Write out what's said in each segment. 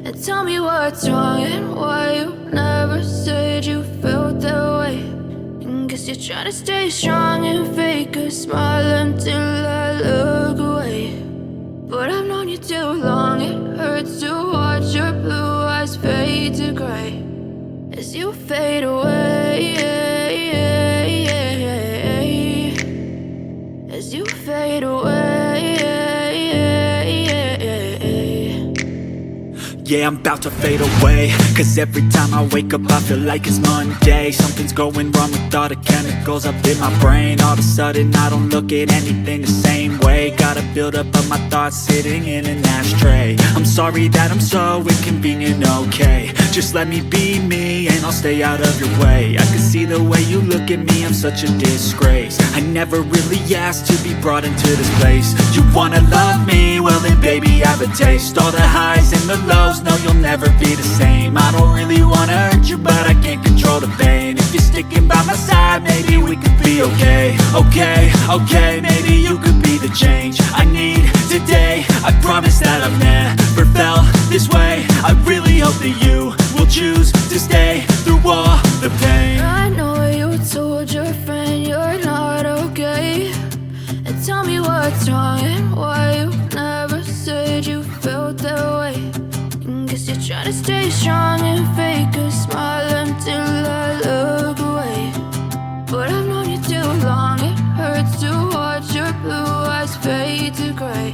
And tell me what's wrong and why you never said you felt that way. And guess you're trying to stay strong and fake a smile until I look away. But I've known you too long, it hurts to watch your blue eyes fade to gray as you fade away, as you fade away. Yeah, I'm about to fade away, cause every time I wake up I feel like it's Monday. Something's going wrong with all the chemicals up in my brain. All of a sudden I don't look at anything the same way. Got a build up of my thoughts sitting in an ashtray. I'm sorry that I'm so inconvenient, okay. Just let me be me and I'll stay out of your way. I can see the way you look at me, I'm such a disgrace. I never really asked to be brought into this place. You wanna love me? Well then baby I have a taste. All the highs and the lows, no, you'll never be the same. I don't really wanna hurt you, but I can't control the pain. If you're sticking by my side, maybe we could be okay. Okay, maybe you could be the change I need today. I promise that I've never felt this way. I really hope that you will choose to stay through all the pain. I know you told your friend you're not okay. And tell me what's wrong and why you never said you felt that way. Guess you're trying to stay strong and fake a smile until I look away. But I've known you too long, it hurts to watch your blue eyes fade to gray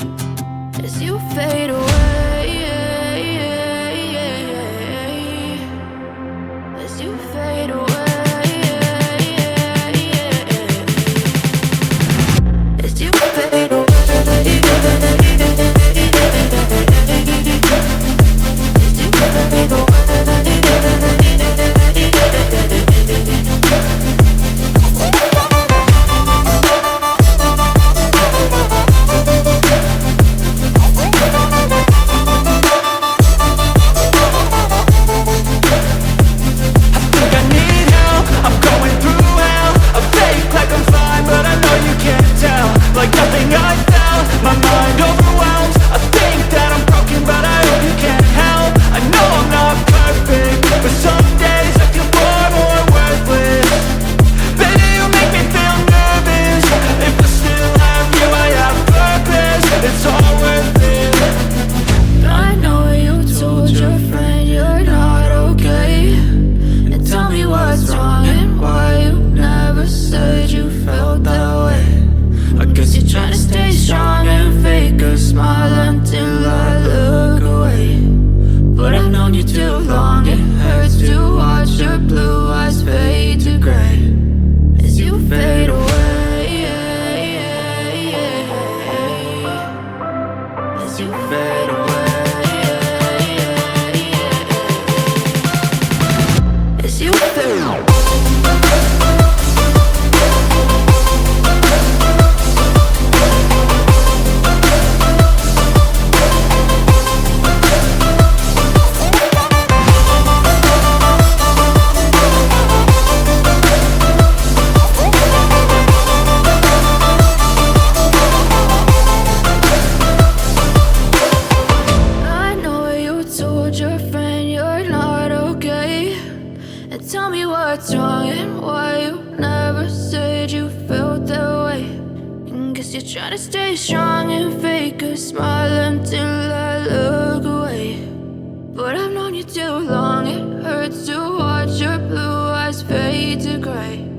as you fade away, as you fade away, as you fade away. Tell me what's wrong and why you never said you felt that way. And guess you're trying to stay strong and fake a smile until I look away. But I've known you too long, it hurts to watch your blue eyes fade to gray